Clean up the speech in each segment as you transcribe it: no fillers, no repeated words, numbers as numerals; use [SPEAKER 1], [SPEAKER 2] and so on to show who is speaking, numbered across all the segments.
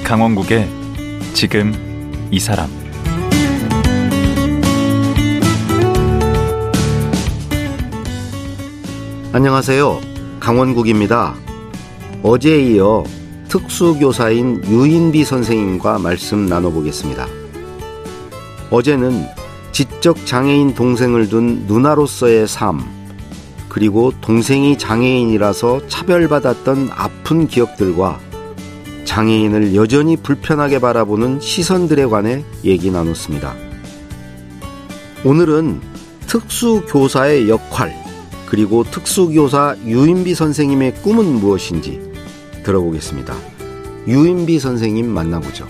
[SPEAKER 1] 강원국의 지금 이 사람.
[SPEAKER 2] 안녕하세요. 강원국입니다. 어제에 이어 특수교사인 유인비 선생님과 말씀 나눠보겠습니다. 어제는 지적 장애인 동생을 둔 누나로서의 삶, 그리고 동생이 장애인이라서 차별받았던 아픈 기억들과 장애인을 여전히 불편하게 바라보는 시선들에 관해 얘기 나눴습니다. 오늘은 특수교사의 역할, 그리고 특수교사 유인비 선생님의 꿈은 무엇인지 들어보겠습니다. 유인비 선생님 만나보죠.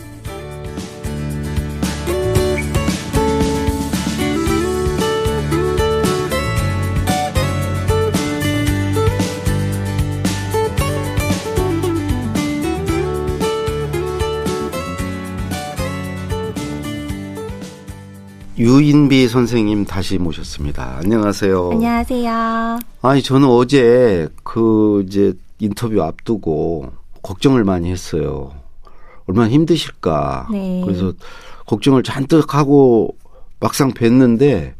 [SPEAKER 2] 유인비 선생님 다시 모셨습니다. 안녕하세요.
[SPEAKER 3] 안녕하세요.
[SPEAKER 2] 아니, 저는 어제 이제 인터뷰 앞두고 걱정을 많이 했어요. 얼마나 힘드실까.
[SPEAKER 3] 네.
[SPEAKER 2] 그래서 걱정을 잔뜩 하고 막상 뵀는데,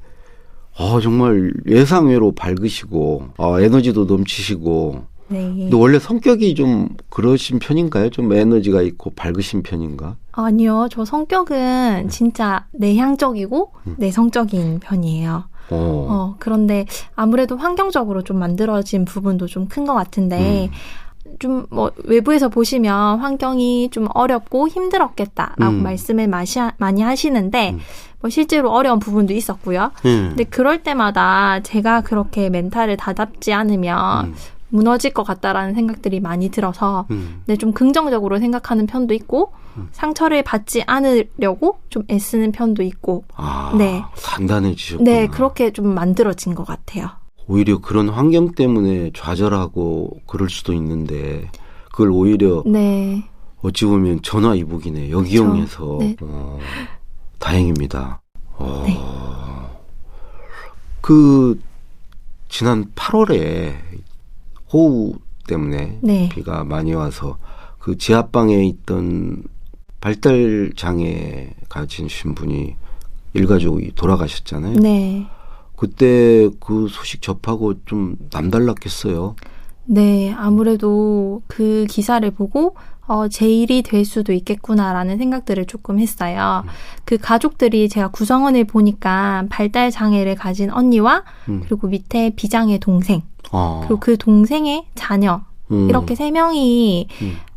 [SPEAKER 2] 정말 예상외로 밝으시고, 에너지도 넘치시고.
[SPEAKER 3] 네.
[SPEAKER 2] 근데 원래 성격이 좀 그러신 편인가요? 좀 에너지가 있고 밝으신 편인가?
[SPEAKER 3] 아니요. 저 성격은 진짜 내향적이고 내성적인 편이에요. 그런데 아무래도 환경적으로 좀 만들어진 부분도 좀 큰 것 같은데, 좀 외부에서 보시면 환경이 좀 어렵고 힘들었겠다라고 말씀을 많이 하시는데, 실제로 어려운 부분도 있었고요. 근데 그럴 때마다 제가 그렇게 멘탈을 다잡지 않으면 무너질 것 같다라는 생각들이 많이 들어서 네, 좀 긍정적으로 생각하는 편도 있고 상처를 받지 않으려고 좀 애쓰는 편도 있고. 네.
[SPEAKER 2] 단단해지셨구나.
[SPEAKER 3] 네, 그렇게 좀 만들어진 것 같아요.
[SPEAKER 2] 오히려 그런 환경 때문에 좌절하고 그럴 수도 있는데 그걸 오히려
[SPEAKER 3] 네.
[SPEAKER 2] 어찌 보면 전화위복이네. 역이용해서.
[SPEAKER 3] 네.
[SPEAKER 2] 다행입니다.
[SPEAKER 3] 네.
[SPEAKER 2] 지난 8월에 호우 때문에
[SPEAKER 3] 네.
[SPEAKER 2] 비가 많이 와서 그 지하방에 있던 발달 장애 가지신 분이 일가족이 돌아가셨잖아요.
[SPEAKER 3] 네.
[SPEAKER 2] 그때 그 소식 접하고 좀 남달랐겠어요.
[SPEAKER 3] 네, 아무래도 그 기사를 보고 제 일이 될 수도 있겠구나라는 생각들을 조금 했어요. 그 가족들이 제가 구성원을 보니까 발달 장애를 가진 언니와 그리고 밑에 비장애 동생, 그리고 그 동생의 자녀, 이렇게 3명이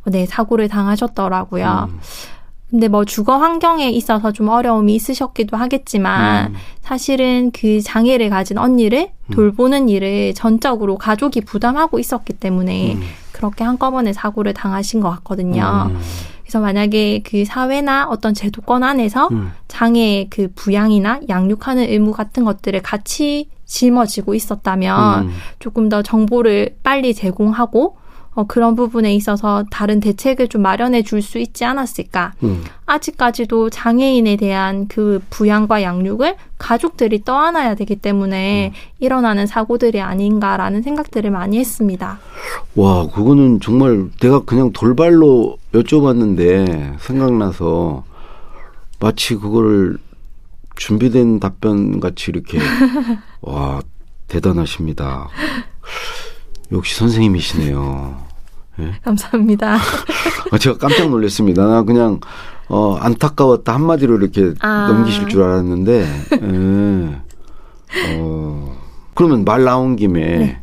[SPEAKER 3] 네, 사고를 당하셨더라고요. 근데 주거 환경에 있어서 좀 어려움이 있으셨기도 하겠지만 사실은 그 장애를 가진 언니를 돌보는 일을 전적으로 가족이 부담하고 있었기 때문에 그렇게 한꺼번에 사고를 당하신 것 같거든요. 그래서 만약에 그 사회나 어떤 제도권 안에서 장애의 그 부양이나 양육하는 의무 같은 것들을 같이 짊어지고 있었다면 조금 더 정보를 빨리 제공하고 그런 부분에 있어서 다른 대책을 좀 마련해 줄 수 있지 않았을까. 아직까지도 장애인에 대한 그 부양과 양육을 가족들이 떠안아야 되기 때문에 일어나는 사고들이 아닌가라는 생각들을 많이 했습니다.
[SPEAKER 2] 와, 그거는 정말 내가 그냥 돌발로 여쭤봤는데 생각나서 마치 그거를 준비된 답변 같이 이렇게 와, 대단하십니다. 역시 선생님이시네요. 네?
[SPEAKER 3] 감사합니다.
[SPEAKER 2] 제가 깜짝 놀랐습니다. 나 그냥 안타까웠다 한마디로 이렇게 넘기실 줄 알았는데. 그러면 말 나온 김에
[SPEAKER 3] 네.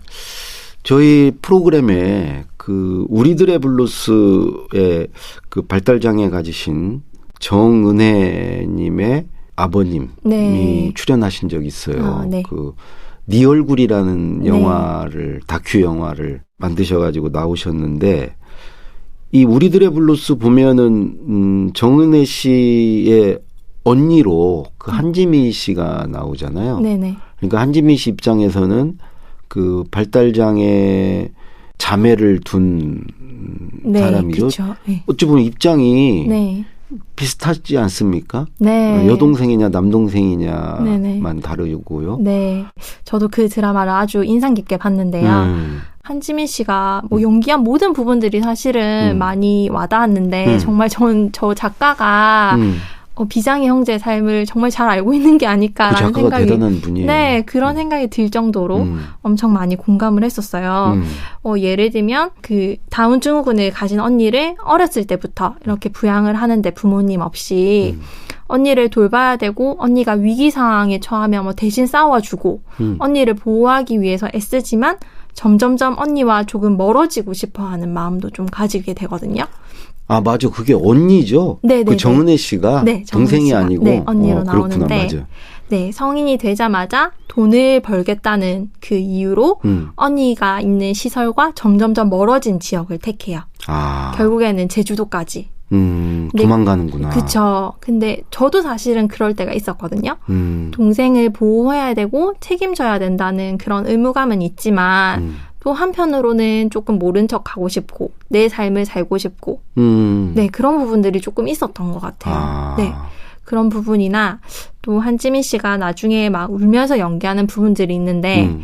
[SPEAKER 2] 저희 프로그램에 그 우리들의 블루스의 그 발달장애 가지신 정은혜님의 아버님이
[SPEAKER 3] 네.
[SPEAKER 2] 출연하신 적이 있어요.
[SPEAKER 3] 네.
[SPEAKER 2] 네 얼굴이라는 영화를, 다큐 영화를 만드셔가지고 나오셨는데, 이 우리들의 블루스 보면은, 정은혜 씨의 언니로 그 한지미 씨가 나오잖아요.
[SPEAKER 3] 네네.
[SPEAKER 2] 그러니까 한지미 씨 입장에서는 그 발달장애 자매를 둔 사람이죠.
[SPEAKER 3] 그쵸. 네.
[SPEAKER 2] 어찌 보면 입장이
[SPEAKER 3] 네.
[SPEAKER 2] 비슷하지 않습니까?
[SPEAKER 3] 네.
[SPEAKER 2] 여동생이냐 남동생이냐만
[SPEAKER 3] 네네.
[SPEAKER 2] 다르고요.
[SPEAKER 3] 네. 저도 그 드라마를 아주 인상 깊게 봤는데요. 한지민 씨가 뭐 연기한 모든 부분들이 사실은 많이 와닿았는데 정말 저 작가가 비장의 형제의 삶을 정말 잘 알고 있는 게 아닐까라는
[SPEAKER 2] 그 작가가
[SPEAKER 3] 생각이
[SPEAKER 2] 대단한 분이에요.
[SPEAKER 3] 네, 그런 생각이 들 정도로 엄청 많이 공감을 했었어요. 예를 들면 그 다운 증후군을 가진 언니를 어렸을 때부터 이렇게 부양을 하는데 부모님 없이 언니를 돌봐야 되고 언니가 위기 상황에 처하면 뭐 대신 싸워주고 언니를 보호하기 위해서 애쓰지만 점점점 언니와 조금 멀어지고 싶어하는 마음도 좀 가지게 되거든요.
[SPEAKER 2] 아, 맞아. 그게 언니죠?
[SPEAKER 3] 네네.
[SPEAKER 2] 그 정은혜 씨가
[SPEAKER 3] 네,
[SPEAKER 2] 동생이
[SPEAKER 3] 씨가.
[SPEAKER 2] 아니고
[SPEAKER 3] 네, 언니로
[SPEAKER 2] 그렇구나.
[SPEAKER 3] 나오는데
[SPEAKER 2] 맞아.
[SPEAKER 3] 네, 성인이 되자마자 돈을 벌겠다는 그 이유로 언니가 있는 시설과 점점점 멀어진 지역을 택해요.
[SPEAKER 2] 아.
[SPEAKER 3] 결국에는 제주도까지.
[SPEAKER 2] 도망가는구나.
[SPEAKER 3] 그쵸. 근데 저도 사실은 그럴 때가 있었거든요. 동생을 보호해야 되고 책임져야 된다는 그런 의무감은 있지만 또 한편으로는 조금 모른 척하고 싶고 내 삶을 살고 싶고 네, 그런 부분들이 조금 있었던 것 같아요.
[SPEAKER 2] 아.
[SPEAKER 3] 네. 그런 부분이나 또 한지민 씨가 나중에 막 울면서 연기하는 부분들이 있는데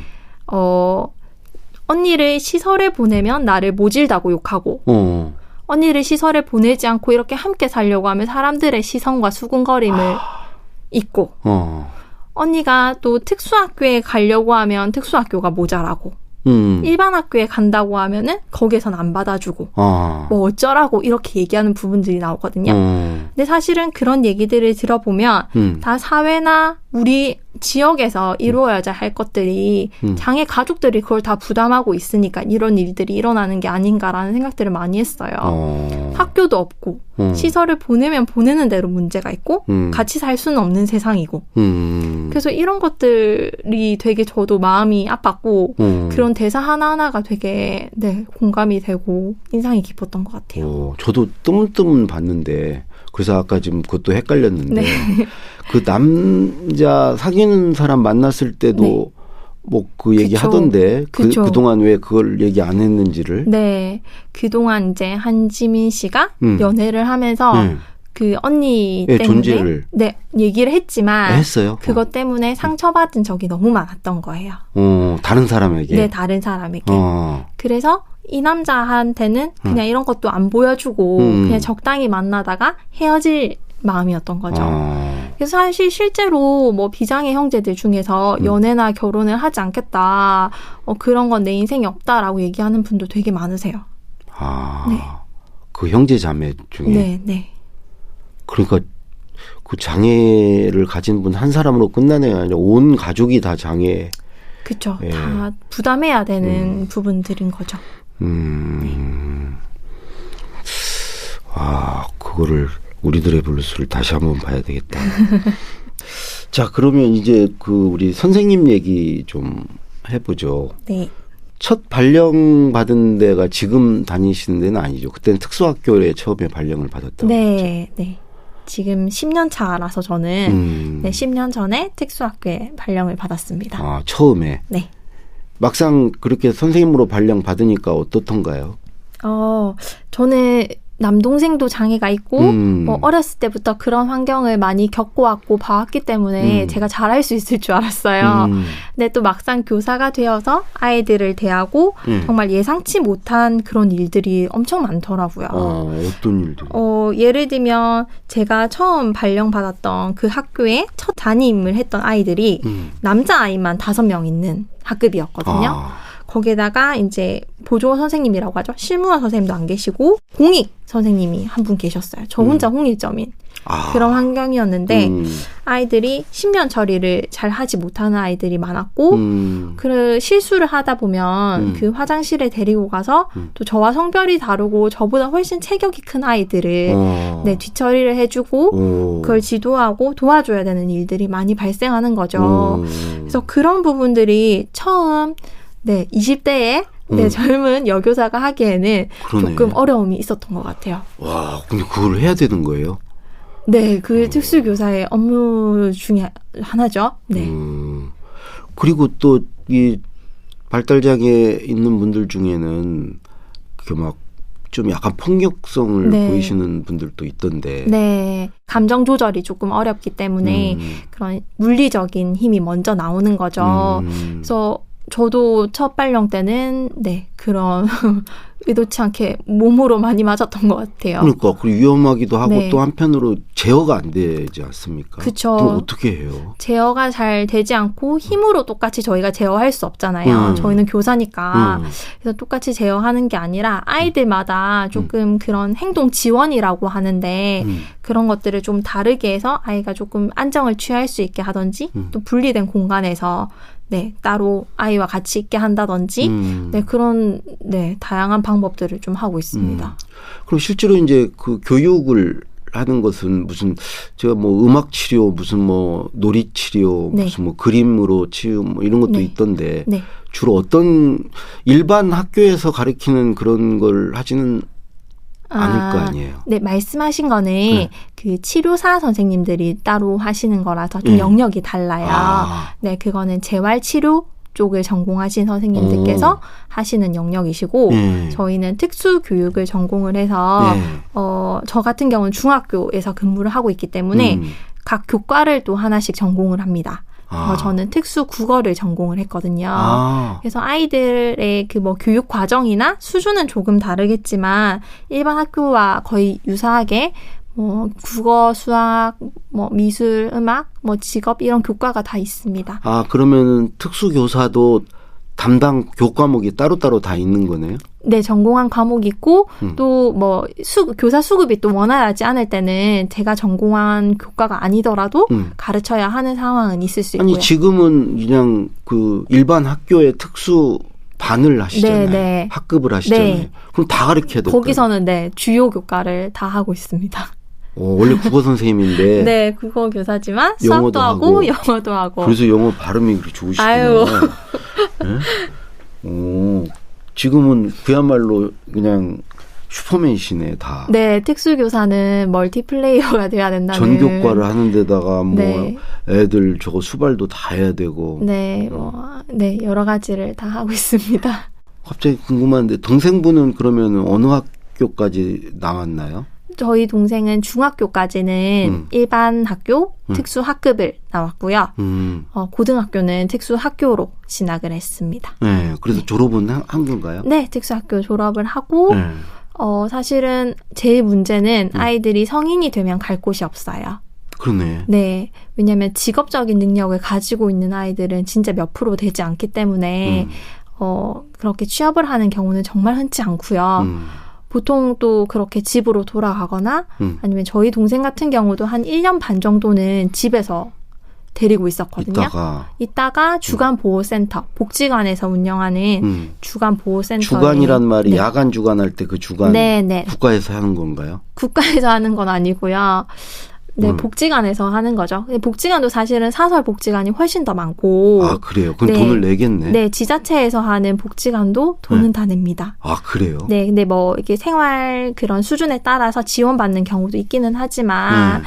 [SPEAKER 3] 언니를 시설에 보내면 나를 모질다고 욕하고 언니를 시설에 보내지 않고 이렇게 함께 살려고 하면 사람들의 시선과 수군거림을 잊고 언니가 또 특수학교에 가려고 하면 특수학교가 모자라고 일반 학교에 간다고 하면은 거기에선 안 받아주고 뭐 어쩌라고 이렇게 얘기하는 부분들이 나오거든요. 근데 사실은 그런 얘기들을 들어보면 다 사회나 우리 지역에서 이루어야자 할 것들이 장애 가족들이 그걸 다 부담하고 있으니까 이런 일들이 일어나는 게 아닌가라는 생각들을 많이 했어요. 학교도 없고 시설을 보내면 보내는 대로 문제가 있고 같이 살 수는 없는 세상이고 그래서 이런 것들이 되게 저도 마음이 아팠고 그런 대사 하나하나가 되게 네, 공감이 되고 인상이 깊었던 것 같아요.
[SPEAKER 2] 저도 뜨문뜨문 봤는데 그래서 아까 지금 그것도 헷갈렸는데
[SPEAKER 3] 네.
[SPEAKER 2] 그 남자 사귀는 사람 만났을 때도
[SPEAKER 3] 네.
[SPEAKER 2] 뭐 그 얘기
[SPEAKER 3] 그쵸.
[SPEAKER 2] 하던데
[SPEAKER 3] 그쵸.
[SPEAKER 2] 그동안 왜 그걸 얘기 안 했는지를
[SPEAKER 3] 네. 그동안 이제 한지민 씨가 연애를 하면서 그 언니
[SPEAKER 2] 네,
[SPEAKER 3] 때문에
[SPEAKER 2] 존재를.
[SPEAKER 3] 네, 얘기를 했지만
[SPEAKER 2] 했어요.
[SPEAKER 3] 그것 때문에 상처받은 적이 너무 많았던 거예요.
[SPEAKER 2] 다른 사람에게.
[SPEAKER 3] 네, 다른 사람에게. 그래서 이 남자한테는 그냥 이런 것도 안 보여주고 그냥 적당히 만나다가 헤어질 마음이었던 거죠. 그래서 사실 실제로 뭐 비장의 형제들 중에서 연애나 결혼을 하지 않겠다. 그런 건 내 인생이 없다라고 얘기하는 분도 되게 많으세요. 네.
[SPEAKER 2] 그 형제 자매 중에.
[SPEAKER 3] 네, 네.
[SPEAKER 2] 그러니까 그 장애를 가진 분 한 사람으로 끝나는 게 아니라 온 가족이 다 장애.
[SPEAKER 3] 그렇죠.
[SPEAKER 2] 예.
[SPEAKER 3] 다 부담해야 되는 부분들인 거죠.
[SPEAKER 2] 그거를 우리들의 블루스를 다시 한번 봐야 되겠다. 자, 그러면 이제 그 우리 선생님 얘기 좀 해보죠.
[SPEAKER 3] 네.
[SPEAKER 2] 첫 발령 받은 데가 지금 다니시는 데는 아니죠. 그때는 특수학교에 처음에 발령을 받았다고.
[SPEAKER 3] 네, 네. 지금 10년 차라서 저는 네, 10년 전에 특수학교에 발령을 받았습니다.
[SPEAKER 2] 아, 처음에.
[SPEAKER 3] 네.
[SPEAKER 2] 막상 그렇게 선생님으로 발령 받으니까 어떻던가요?
[SPEAKER 3] 저는 남동생도 장애가 있고 뭐 어렸을 때부터 그런 환경을 많이 겪어왔고 봐왔기 때문에 제가 잘할 수 있을 줄 알았어요. 근데 또 막상 교사가 되어서 아이들을 대하고 정말 예상치 못한 그런 일들이 엄청 많더라고요.
[SPEAKER 2] 어떤 일들이?
[SPEAKER 3] 예를 들면 제가 처음 발령받았던 그 학교에 첫 담임을 했던 아이들이 남자아이만 5명 있는 학급이었거든요. 거기에다가 이제 보조 선생님이라고 하죠. 실무원 선생님도 안 계시고 공익 선생님이 한 분 계셨어요. 저 혼자 홍일점인 그런 환경이었는데 아이들이 신면 처리를 잘 하지 못하는 아이들이 많았고 그 실수를 하다 보면 그 화장실에 데리고 가서 또 저와 성별이 다르고 저보다 훨씬 체격이 큰 아이들을 네, 뒤처리를 해주고 그걸 지도하고 도와줘야 되는 일들이 많이 발생하는 거죠. 그래서 그런 부분들이 처음 네, 20대에 네, 젊은 여교사가 하기에는
[SPEAKER 2] 그러네.
[SPEAKER 3] 조금 어려움이 있었던 것 같아요.
[SPEAKER 2] 와, 근데 그걸 해야 되는 거예요?
[SPEAKER 3] 네, 그 특수교사의 업무 중에 하나죠. 네.
[SPEAKER 2] 그리고 또 이 발달장애 있는 분들 중에는 그 막 좀 약간 폭력성을
[SPEAKER 3] 네.
[SPEAKER 2] 보이시는 분들도 있던데.
[SPEAKER 3] 네, 감정 조절이 조금 어렵기 때문에 그런 물리적인 힘이 먼저 나오는 거죠. 그래서 저도 첫 발령 때는 네 그런 의도치 않게 몸으로 많이 맞았던 것 같아요.
[SPEAKER 2] 그러니까 그리고 위험하기도 하고
[SPEAKER 3] 네.
[SPEAKER 2] 또 한편으로 제어가 안 되지 않습니까?
[SPEAKER 3] 그쵸.
[SPEAKER 2] 그럼 어떻게 해요?
[SPEAKER 3] 제어가 잘 되지 않고 힘으로 똑같이 저희가 제어할 수 없잖아요. 저희는 교사니까. 그래서 똑같이 제어하는 게 아니라 아이들마다 조금 그런 행동 지원이라고 하는데 그런 것들을 좀 다르게 해서 아이가 조금 안정을 취할 수 있게 하든지 또 분리된 공간에서 네, 따로 아이와 같이 있게 한다든지 네, 그런 네, 다양한 방법들을 좀 하고 있습니다.
[SPEAKER 2] 그럼 실제로 이제 그 교육을 하는 것은 무슨 제가 뭐 음악 치료 무슨 뭐 놀이 치료
[SPEAKER 3] 네.
[SPEAKER 2] 무슨 뭐 그림으로 치유 뭐 이런 것도
[SPEAKER 3] 네.
[SPEAKER 2] 있던데
[SPEAKER 3] 네.
[SPEAKER 2] 주로 어떤 일반 학교에서 가르치는 그런 걸 하지는 않을 거 아니에요.
[SPEAKER 3] 네, 말씀하신 거는 그 치료사 선생님들이 따로 하시는 거라서 좀
[SPEAKER 2] 네.
[SPEAKER 3] 영역이 달라요. 네, 그거는 재활치료 쪽을 전공하신 선생님들께서 하시는 영역이시고 저희는 특수교육을 전공을 해서 저 같은 경우는 중학교에서 근무를 하고 있기 때문에 각 교과를 또 하나씩 전공을 합니다. 저는 특수 국어를 전공을 했거든요. 그래서 아이들의 그 뭐 교육 과정이나 수준은 조금 다르겠지만 일반 학교와 거의 유사하게 뭐 국어, 수학, 뭐 미술, 음악, 뭐 직업 이런 교과가 다 있습니다.
[SPEAKER 2] 아, 그러면은 특수교사도 담당 교과목이 따로따로 다 있는 거네요?
[SPEAKER 3] 네, 전공한 과목이 있고 또 뭐 교사 수급이 또 원활하지 않을 때는 제가 전공한 교과가 아니더라도 가르쳐야 하는 상황은 있을 수 있고요.
[SPEAKER 2] 아니, 지금은 그냥 그 일반 학교의 특수 반을 하시잖아요.
[SPEAKER 3] 네, 네.
[SPEAKER 2] 학급을 하시잖아요.
[SPEAKER 3] 네.
[SPEAKER 2] 그럼 다 가르쳐야 돼요.
[SPEAKER 3] 거기서는 네, 주요 교과를 다 하고 있습니다.
[SPEAKER 2] 원래 국어 선생님인데
[SPEAKER 3] 네, 국어 교사지만
[SPEAKER 2] 영어도
[SPEAKER 3] 수학도 하고 영어도 하고.
[SPEAKER 2] 그래서 영어 발음이 그렇게 좋으시구나.
[SPEAKER 3] 아유.
[SPEAKER 2] 네? 오, 지금은 그야말로 그냥 슈퍼맨이시네 다.
[SPEAKER 3] 네, 특수교사는 멀티플레이어가 돼야 된다는.
[SPEAKER 2] 전교과를 하는 데다가 뭐
[SPEAKER 3] 네.
[SPEAKER 2] 애들 저거 수발도 다 해야 되고.
[SPEAKER 3] 네, 네, 여러 가지를 다 하고 있습니다.
[SPEAKER 2] 갑자기 궁금한데 동생분은 그러면 어느 학교까지 나왔나요?
[SPEAKER 3] 저희 동생은 중학교까지는 일반 학교 특수학급을 나왔고요. 고등학교는 특수학교로 진학을 했습니다.
[SPEAKER 2] 네, 그래서 졸업은 한 건가요?
[SPEAKER 3] 네, 특수학교 졸업을 하고
[SPEAKER 2] 네.
[SPEAKER 3] 사실은 제일 문제는 아이들이 성인이 되면 갈 곳이 없어요.
[SPEAKER 2] 그러네.
[SPEAKER 3] 네, 왜냐하면 직업적인 능력을 가지고 있는 아이들은 진짜 몇 프로 되지 않기 때문에 그렇게 취업을 하는 경우는 정말 흔치 않고요. 보통 또 그렇게 집으로 돌아가거나 아니면 저희 동생 같은 경우도 한 1년 반 정도는 집에서 데리고 있었거든요. 이따가 주간보호센터, 복지관에서 운영하는 주간보호센터.
[SPEAKER 2] 주간이란 말이
[SPEAKER 3] 네.
[SPEAKER 2] 야간 주간할 때 그 주간
[SPEAKER 3] 네, 네.
[SPEAKER 2] 국가에서 하는 건가요?
[SPEAKER 3] 국가에서 하는 건 아니고요. 네, 복지관에서 하는 거죠. 복지관도 사실은 사설 복지관이 훨씬 더 많고.
[SPEAKER 2] 아, 그래요? 그럼
[SPEAKER 3] 네.
[SPEAKER 2] 돈을 내겠네.
[SPEAKER 3] 네, 지자체에서 하는 복지관도 돈은
[SPEAKER 2] 네.
[SPEAKER 3] 다 냅니다.
[SPEAKER 2] 아, 그래요?
[SPEAKER 3] 네, 근데 뭐 이렇게 생활 그런 수준에 따라서 지원받는 경우도 있기는 하지만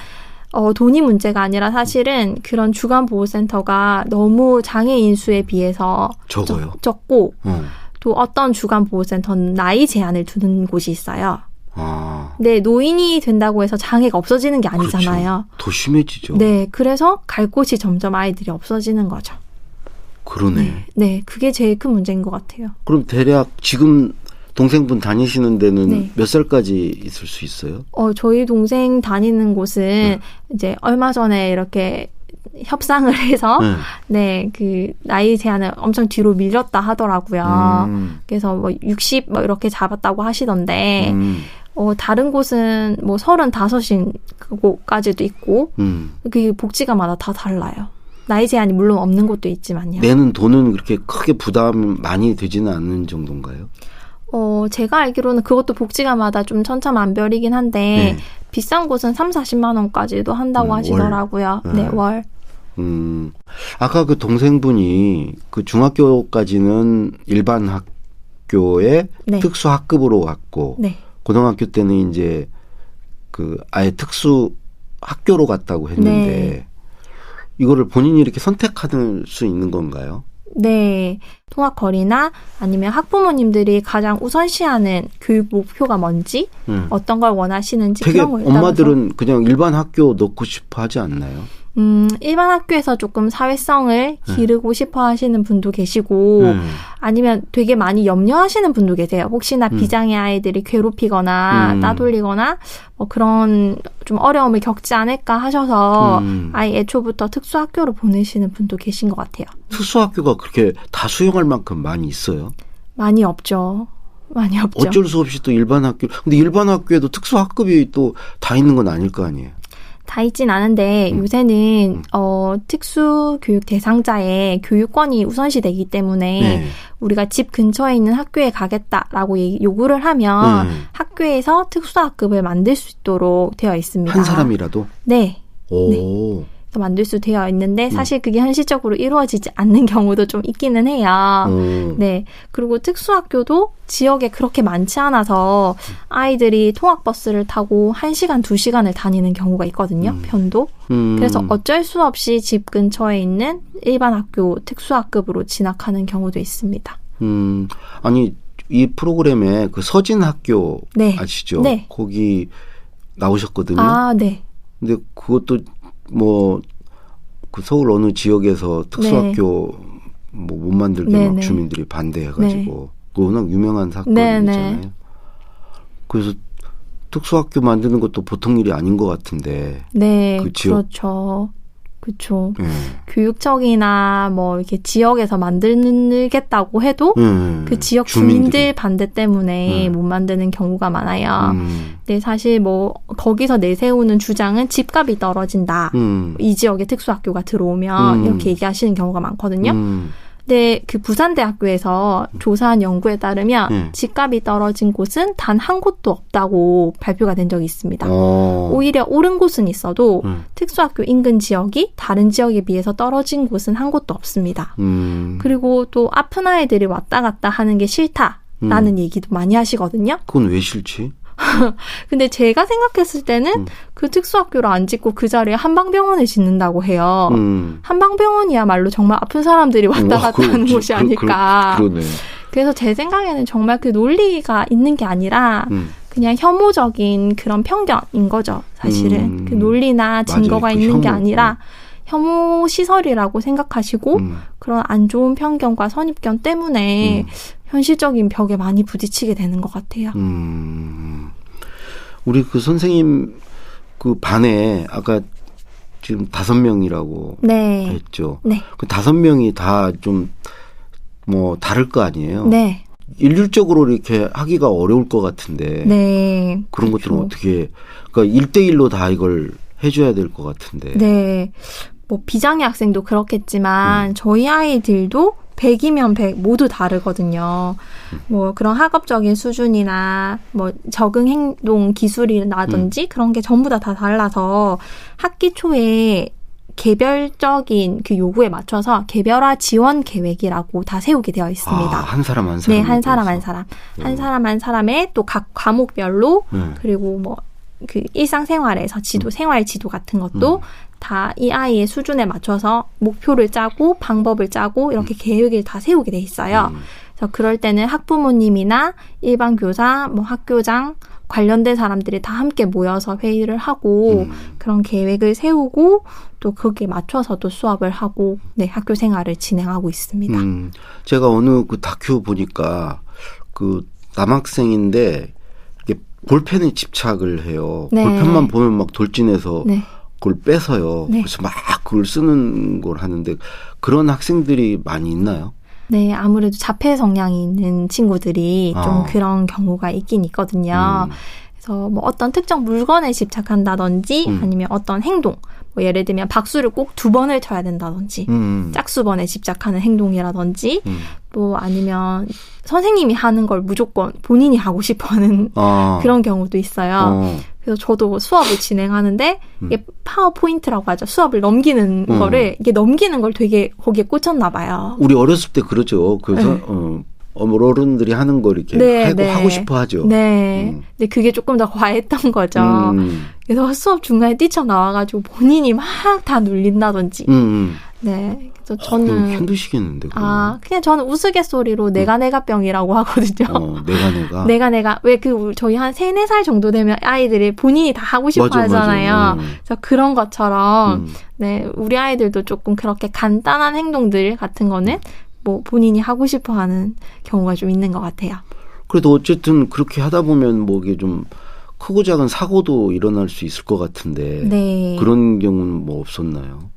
[SPEAKER 3] 돈이 문제가 아니라 사실은 그런 주간보호센터가 너무 장애인 수에 비해서
[SPEAKER 2] 적어요?
[SPEAKER 3] 적고 또 어떤 주간보호센터는 나이 제한을 두는 곳이 있어요.
[SPEAKER 2] 아.
[SPEAKER 3] 네, 노인이 된다고 해서 장애가 없어지는 게 아니잖아요.
[SPEAKER 2] 그렇죠. 더 심해지죠.
[SPEAKER 3] 네, 그래서 갈 곳이 점점 아이들이 없어지는 거죠.
[SPEAKER 2] 그러네.
[SPEAKER 3] 네, 그게 제일 큰 문제인 것 같아요.
[SPEAKER 2] 그럼 대략 지금 동생분 다니시는 데는
[SPEAKER 3] 네.
[SPEAKER 2] 몇 살까지 있을 수 있어요?
[SPEAKER 3] 저희 동생 다니는 곳은 이제 얼마 전에 이렇게 협상을 해서 네, 그 나이 제한을 엄청 뒤로 밀렸다 하더라고요. 그래서 뭐 60 뭐 이렇게 잡았다고 하시던데 다른 곳은 뭐 35인 곳까지도 있고 그게 복지관마다 다 달라요. 나이 제한이 물론 없는 곳도 있지만요.
[SPEAKER 2] 내는 돈은 그렇게 크게 부담 많이 되지는 않는 정도인가요?
[SPEAKER 3] 제가 알기로는 그것도 복지관마다 좀 천차만별이긴 한데 비싼 곳은 30-40만 원까지도 한다고 하시더라고요. 월. 네, 월.
[SPEAKER 2] 아까 그 동생분이 그 중학교까지는 일반 학교에
[SPEAKER 3] 네.
[SPEAKER 2] 특수 학급으로 갔고
[SPEAKER 3] 네.
[SPEAKER 2] 고등학교 때는 이제 그 아예 특수 학교로 갔다고 했는데
[SPEAKER 3] 네.
[SPEAKER 2] 이거를 본인이 이렇게 선택할 수 있는 건가요?
[SPEAKER 3] 네. 통학거리나 아니면 학부모님들이 가장 우선시하는 교육 목표가 뭔지 어떤 걸 원하시는지
[SPEAKER 2] 되게
[SPEAKER 3] 그런 거에 따라서
[SPEAKER 2] 엄마들은 그냥 일반 학교 넣고 싶어 하지 않나요?
[SPEAKER 3] 일반 학교에서 조금 사회성을 기르고 싶어 하시는 분도 계시고, 아니면 되게 많이 염려하시는 분도 계세요. 혹시나 비장의 아이들이 괴롭히거나 따돌리거나, 뭐 그런 좀 어려움을 겪지 않을까 하셔서, 아예 애초부터 특수학교로 보내시는 분도 계신 것 같아요.
[SPEAKER 2] 특수학교가 그렇게 다 수용할 만큼 많이 있어요?
[SPEAKER 3] 많이 없죠. 많이 없죠.
[SPEAKER 2] 어쩔 수 없이 또 일반 학교, 근데 일반 학교에도 특수학급이 또 다 있는 건 아닐 거 아니에요?
[SPEAKER 3] 다 있진 않은데 요새는 특수교육 대상자의 교육권이 우선시되기 때문에
[SPEAKER 2] 네.
[SPEAKER 3] 우리가 집 근처에 있는 학교에 가겠다라고 요구를 하면 학교에서 특수학급을 만들 수 있도록 되어 있습니다.
[SPEAKER 2] 한 사람이라도?
[SPEAKER 3] 네.
[SPEAKER 2] 오.
[SPEAKER 3] 네. 만들 수 되어 있는데 사실 그게 현실적으로 이루어지지 않는 경우도 좀 있기는 해요. 네. 그리고 특수학교도 지역에 그렇게 많지 않아서 아이들이 통학버스를 타고 1시간, 2시간을 다니는 경우가 있거든요. 편도. 그래서 어쩔 수 없이 집 근처에 있는 일반 학교 특수학급으로 진학하는 경우도 있습니다.
[SPEAKER 2] 아니 이 프로그램에 그 서진학교
[SPEAKER 3] 네.
[SPEAKER 2] 아시죠?
[SPEAKER 3] 네.
[SPEAKER 2] 거기 나오셨거든요.
[SPEAKER 3] 아, 네.
[SPEAKER 2] 근데 그것도 뭐 그 서울 어느 지역에서 특수학교 뭐 못 만들게
[SPEAKER 3] 네,
[SPEAKER 2] 막
[SPEAKER 3] 네.
[SPEAKER 2] 주민들이 반대해가지고 워낙 유명한 사건이잖아요. 그래서 특수학교 만드는 것도 보통 일이 아닌 것 같은데.
[SPEAKER 3] 네,
[SPEAKER 2] 그 지역?
[SPEAKER 3] 그렇죠. 그렇죠.
[SPEAKER 2] 네.
[SPEAKER 3] 교육청이나 뭐 이렇게 지역에서 만들겠다고 해도 그 지역 주민들 반대 때문에 못 만드는 경우가 많아요. 근데 사실 뭐 거기서 내세우는 주장은 집값이 떨어진다. 이 지역에 특수학교가 들어오면 이렇게 얘기하시는 경우가 많거든요. 근데 그 부산대학교에서 조사한 연구에 따르면 집값이 떨어진 곳은 단 한 곳도 없다고 발표가 된 적이 있습니다. 오히려 오른 곳은 있어도 특수학교 인근 지역이 다른 지역에 비해서 떨어진 곳은 한 곳도 없습니다. 그리고 또 아픈 아이들이 왔다 갔다 하는 게 싫다라는 얘기도 많이 하시거든요.
[SPEAKER 2] 그건 왜 싫지?
[SPEAKER 3] 근데 제가 생각했을 때는 그 특수학교를 안 짓고 그 자리에 한방병원을 짓는다고 해요. 한방병원이야말로 정말 아픈 사람들이 왔다 갔다 하는 곳이 아닐까.
[SPEAKER 2] 그러네.
[SPEAKER 3] 그래서 제 생각에는 정말 그 논리가 있는 게 아니라 그냥 혐오적인 그런 편견인 거죠. 사실은. 그 논리나 증거가
[SPEAKER 2] 맞아요. 그
[SPEAKER 3] 있는 게
[SPEAKER 2] 혐오.
[SPEAKER 3] 아니라 혐오 시설이라고 생각하시고 그런 안 좋은 편견과 선입견 때문에 현실적인 벽에 많이 부딪히게 되는 것 같아요.
[SPEAKER 2] 우리 그 선생님 그 반에 아까 지금 5명이라고
[SPEAKER 3] 네.
[SPEAKER 2] 했죠.
[SPEAKER 3] 네.
[SPEAKER 2] 그 5명이 다 좀 뭐 다를 거 아니에요.
[SPEAKER 3] 네.
[SPEAKER 2] 일률적으로 이렇게 하기가 어려울 것 같은데.
[SPEAKER 3] 네.
[SPEAKER 2] 그런
[SPEAKER 3] 그렇죠.
[SPEAKER 2] 것들은 어떻게 그러니까 1대1로 다 이걸 해줘야 될 것 같은데.
[SPEAKER 3] 네. 뭐 비장애 학생도 그렇겠지만 저희 아이들도 100이면 100 모두 다르거든요. 뭐 그런 학업적인 수준이나 뭐 적응 행동 기술이라든지 그런 게 전부 다 달라서 학기 초에 개별적인 그 요구에 맞춰서 개별화 지원 계획이라고 다 세우게 되어 있습니다.
[SPEAKER 2] 한 사람 한 사람.
[SPEAKER 3] 네, 한 사람 한 사람. 한 사람 한 사람의 또 각 과목별로 그리고 뭐 그 일상생활에서 지도, 생활 지도 같은 것도 다 이 아이의 수준에 맞춰서 목표를 짜고 방법을 짜고 이렇게 계획을 다 세우게 돼 있어요. 그래서 그럴 때는 학부모님이나 일반 교사, 뭐 학교장 관련된 사람들이 다 함께 모여서 회의를 하고 그런 계획을 세우고 또 거기에 맞춰서도 수업을 하고 네, 학교 생활을 진행하고 있습니다.
[SPEAKER 2] 제가 어느 그 다큐 보니까 그 남학생인데 이게 볼펜에 집착을 해요.
[SPEAKER 3] 네.
[SPEAKER 2] 볼펜만 보면 막 돌진해서
[SPEAKER 3] 네.
[SPEAKER 2] 그걸 뺏어요.
[SPEAKER 3] 네.
[SPEAKER 2] 그래서 막 그걸 쓰는 걸 하는데 그런 학생들이 많이 있나요?
[SPEAKER 3] 네, 아무래도 자폐 성향이 있는 친구들이 좀 그런 경우가 있긴 있거든요. 그래서 뭐 어떤 특정 물건에 집착한다든지 아니면 어떤 행동, 뭐 예를 들면 박수를 꼭 2번을 쳐야 된다든지 짝수번에 집착하는 행동이라든지 또 아니면 선생님이 하는 걸 무조건 본인이 하고 싶어하는 그런 경우도 있어요. 그래서 저도 수업을 진행하는데 이게 파워포인트라고 하죠. 수업을 넘기는 거를 이게 넘기는 걸 되게 거기에 꽂혔나 봐요.
[SPEAKER 2] 우리 어렸을 때 그러죠. 그래서 어른들이 하는 걸 이렇게 하고 싶어 하죠.
[SPEAKER 3] 네. 근데 그게 조금 더 과했던 거죠. 그래서 수업 중간에 뛰쳐나와가지고 본인이 막 다 눌린다든지. 네. 그래서
[SPEAKER 2] 그럼
[SPEAKER 3] 저는
[SPEAKER 2] 힘드시겠는데.
[SPEAKER 3] 그냥 저는 우스갯소리로 내가병이라고 하거든요. 내가. 왜 저희 한 3, 4살 정도 되면 아이들이 본인이 다 하고 싶어 하잖아요. 그래서 그런 것처럼, 네, 우리 아이들도 조금 그렇게 간단한 행동들 같은 거는 뭐 본인이 하고 싶어 하는 경우가 좀 있는 것 같아요.
[SPEAKER 2] 그래도 어쨌든 그렇게 하다 보면 뭐 이게 좀 크고 작은 사고도 일어날 수 있을 것 같은데. 네. 그런 경우는 뭐 없었나요?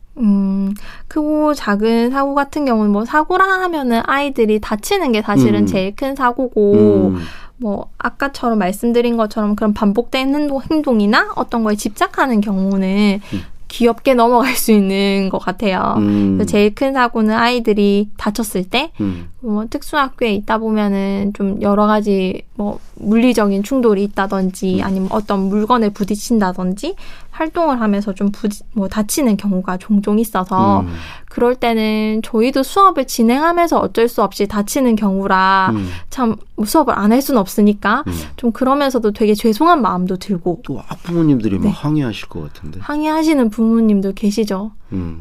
[SPEAKER 3] 크고 작은 사고 같은 경우는 뭐 사고라 하면은 아이들이 다치는 게 사실은 제일 큰 사고고, 뭐 아까처럼 말씀드린 것처럼 그런 반복된 행동이나 어떤 거에 집착하는 경우는 귀엽게 넘어갈 수 있는 것 같아요. 제일 큰 사고는 아이들이 다쳤을 때, 뭐 특수학교에 있다 보면은 좀 여러 가지 뭐 물리적인 충돌이 있다든지 아니면 어떤 물건에 부딪힌다든지 활동을 하면서 좀 다치는 경우가 종종 있어서 그럴 때는 저희도 수업을 진행하면서 어쩔 수 없이 다치는 경우라 참 수업을 안 할 수는 없으니까 좀 그러면서도 되게 죄송한 마음도 들고
[SPEAKER 2] 또 학부모님들이 막 항의하실 것 같은데
[SPEAKER 3] 항의하시는 부모님도 계시죠.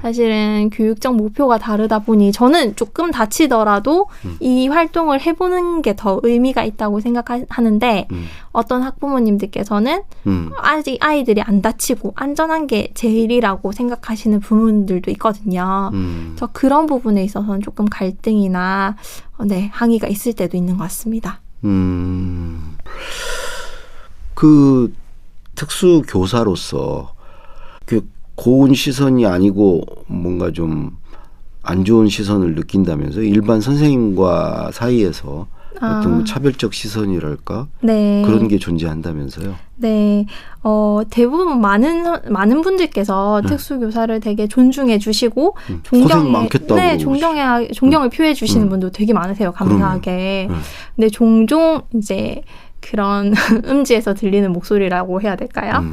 [SPEAKER 3] 사실은 교육적 목표가 다르다 보니 저는 조금 다치더라도 이 활동을 해보는 게 더 의미가 있다고 생각하는데 어떤 학부모님들께서는 아직 아이들이 안 다치고 안전한 게 제일이라고 생각하시는 부모님들도 있거든요. 그래서 그런 부분에 있어서는 조금 갈등이나 항의가 있을 때도 있는 것 같습니다.
[SPEAKER 2] 그 특수교사로서 그 고운 시선이 아니고 뭔가 좀 안 좋은 시선을 느낀다면서 일반 선생님과 사이에서 어떤 차별적 시선이랄까? 네. 그런 게 존재한다면서요?
[SPEAKER 3] 네. 대부분 많은 분들께서 특수교사를 되게 존중해 주시고 존경을 표해 주시는 분도 되게 많으세요. 감사하게. 근데 종종 이제 그런 음지에서 들리는 목소리라고 해야 될까요?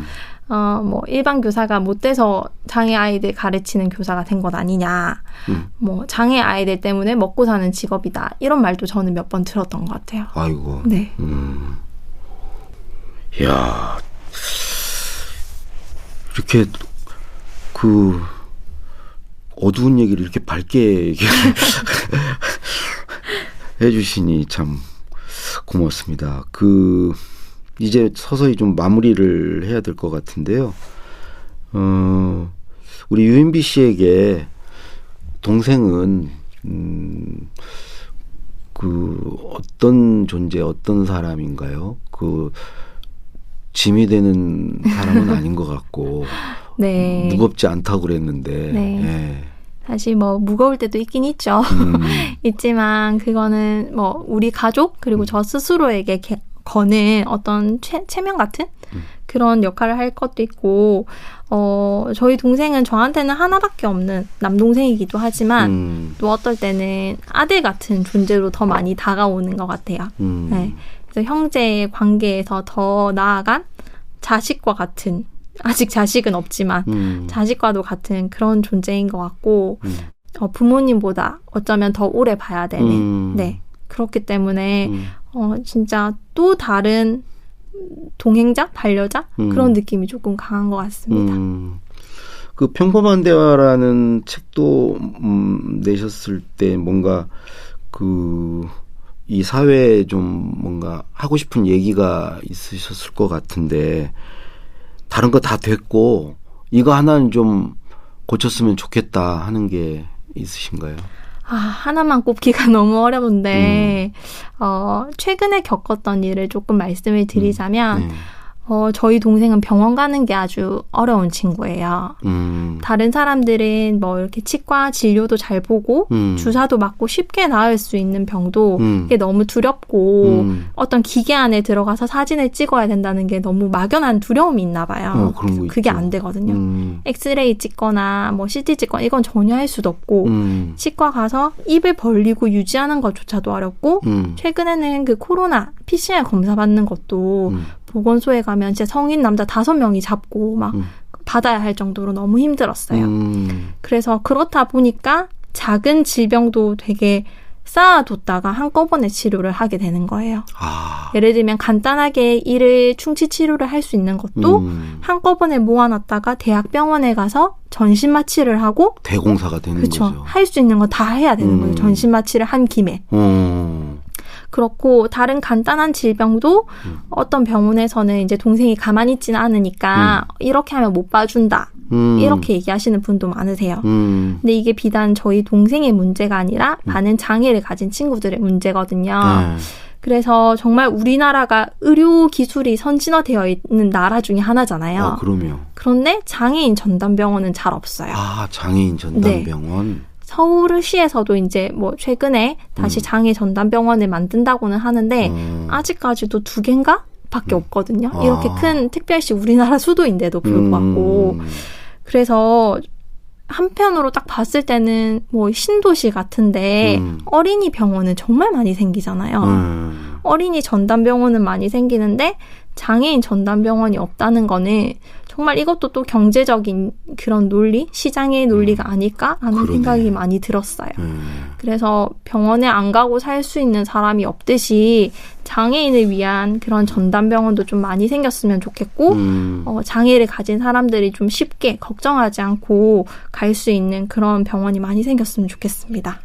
[SPEAKER 3] 뭐 일반 교사가 못돼서 장애 아이들 가르치는 교사가 된 것 아니냐. 뭐 장애 아이들 때문에 먹고 사는 직업이다. 이런 말도 저는 몇 번 들었던 것 같아요.
[SPEAKER 2] 아이고.
[SPEAKER 3] 네.
[SPEAKER 2] 이야. 이렇게 그 어두운 얘기를 이렇게 밝게 해주시니 참 고맙습니다. 이제 서서히 좀 마무리를 해야 될 것 같은데요. 우리 유인비 씨에게 동생은 어떤 존재, 어떤 사람인가요? 짐이 되는 사람은 아닌 것 같고
[SPEAKER 3] 네.
[SPEAKER 2] 무겁지 않다고 그랬는데
[SPEAKER 3] 네.
[SPEAKER 2] 예.
[SPEAKER 3] 사실 뭐 무거울 때도 있긴 있죠. 있지만 그거는 뭐 우리 가족 그리고 저 스스로에게 거는 어떤 체면 같은 그런 역할을 할 것도 있고 저희 동생은 저한테는 하나밖에 없는 남동생이기도 하지만 또 어떨 때는 아들 같은 존재로 더 많이 다가오는 것 같아요. 네. 그래서 형제의 관계에서 더 나아간 자식과 같은 아직 자식은 없지만 자식과도 같은 그런 존재인 것 같고 부모님보다 어쩌면 더 오래 봐야 되는 네. 그렇기 때문에 진짜 또 다른 동행자, 반려자 그런 느낌이 조금 강한 것 같습니다.
[SPEAKER 2] 그 평범한 대화라는 책도 내셨을 때 뭔가 이 사회에 좀 뭔가 하고 싶은 얘기가 있으셨을 것 같은데 다른 거 다 됐고 이거 하나는 좀 고쳤으면 좋겠다 하는 게 있으신가요?
[SPEAKER 3] 하나만 꼽기가 너무 어려운데 최근에 겪었던 일을 조금 말씀을 드리자면 저희 동생은 병원 가는 게 아주 어려운 친구예요. 다른 사람들은 뭐 이렇게 치과 진료도 잘 보고 주사도 맞고 쉽게 나을 수 있는 병도 이게 너무 두렵고 어떤 기계 안에 들어가서 사진을 찍어야 된다는 게 너무 막연한 두려움이 있나 봐요. 그게 안 되거든요. 엑스레이 찍거나 뭐 CT 찍거나 이건 전혀 할 수도 없고 치과 가서 입을 벌리고 유지하는 것조차도 어렵고 최근에는 그 코로나 PCR 검사 받는 것도 보건소에 가면 진짜 성인 남자 5명이 잡고 막 받아야 할 정도로 너무 힘들었어요. 그래서 그렇다 보니까 작은 질병도 되게 쌓아뒀다가 한꺼번에 치료를 하게 되는 거예요.
[SPEAKER 2] 아.
[SPEAKER 3] 예를 들면 간단하게 이를 충치 치료를 할 수 있는 것도 한꺼번에 모아놨다가 대학병원에 가서 전신 마취를 하고
[SPEAKER 2] 대공사가 되는 거죠.
[SPEAKER 3] 할 수 있는 거 다 해야 되는 거예요. 전신 마취를 한 김에. 그렇고 다른 간단한 질병도 어떤 병원에서는 이제 동생이 가만히 있지는 않으니까 이렇게 하면 못 봐준다. 이렇게 얘기하시는 분도 많으세요. 근데 이게 비단 저희 동생의 문제가 아니라 많은 장애를 가진 친구들의 문제거든요. 그래서 정말 우리나라가 의료 기술이 선진화되어 있는 나라 중에 하나잖아요.
[SPEAKER 2] 그럼요.
[SPEAKER 3] 그런데 장애인 전담병원은 잘 없어요.
[SPEAKER 2] 아, 장애인 전담병원.
[SPEAKER 3] 네. 서울시에서도 이제 뭐 최근에 다시 장애 전담병원을 만든다고는 하는데 아직까지도 2개인가? 밖에 없거든요. 이렇게 큰 특별시 우리나라 수도인데도 불구하고. 그래서 한편으로 딱 봤을 때는 뭐 신도시 같은데 어린이 병원은 정말 많이 생기잖아요. 어린이 전담병원은 많이 생기는데 장애인 전담병원이 없다는 거는 정말 이것도 또 경제적인 그런 논리, 시장의 논리가 아닐까 하는 생각이 많이 들었어요. 그래서 병원에 안 가고 살 수 있는 사람이 없듯이 장애인을 위한 그런 전담병원도 좀 많이 생겼으면 좋겠고 장애를 가진 사람들이 좀 쉽게 걱정하지 않고 갈 수 있는 그런 병원이 많이 생겼으면 좋겠습니다.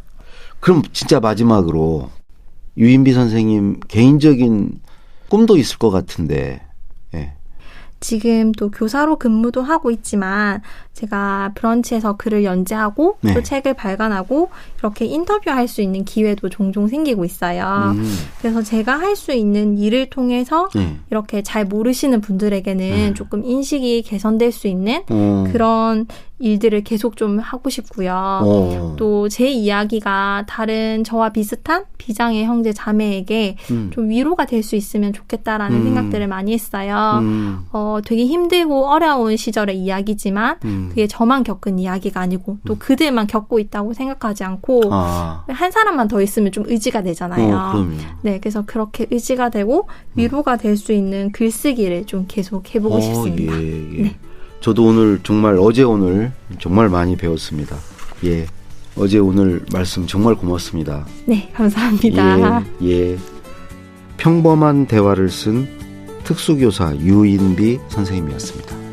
[SPEAKER 2] 그럼 진짜 마지막으로 유인비 선생님 개인적인 꿈도 있을 것 같은데. 예.
[SPEAKER 3] 지금 또 교사로 근무도 하고 있지만 제가 브런치에서 글을 연재하고 또 책을 발간하고 이렇게 인터뷰할 수 있는 기회도 종종 생기고 있어요. 그래서 제가 할 수 있는 일을 통해서 이렇게 잘 모르시는 분들에게는 조금 인식이 개선될 수 있는 그런 일들을 계속 좀 하고 싶고요. 또 제 이야기가 다른 저와 비슷한 비장애 형제 자매에게 좀 위로가 될 수 있으면 좋겠다라는 생각들을 많이 했어요. 되게 힘들고 어려운 시절의 이야기지만 그게 저만 겪은 이야기가 아니고 또 그들만 겪고 있다고 생각하지 않고 한 사람만 더 있으면 좀 의지가 되잖아요. 네, 그래서 그렇게 의지가 되고 위로가 될 수 있는 글쓰기를 좀 계속 해보고 싶습니다. 네.
[SPEAKER 2] 저도 오늘 정말 어제 오늘 정말 많이 배웠습니다. 예, 어제 오늘 말씀 정말 고맙습니다.
[SPEAKER 3] 네, 감사합니다.
[SPEAKER 2] 예. 평범한 대화를 쓴 특수교사 유인비 선생님이었습니다.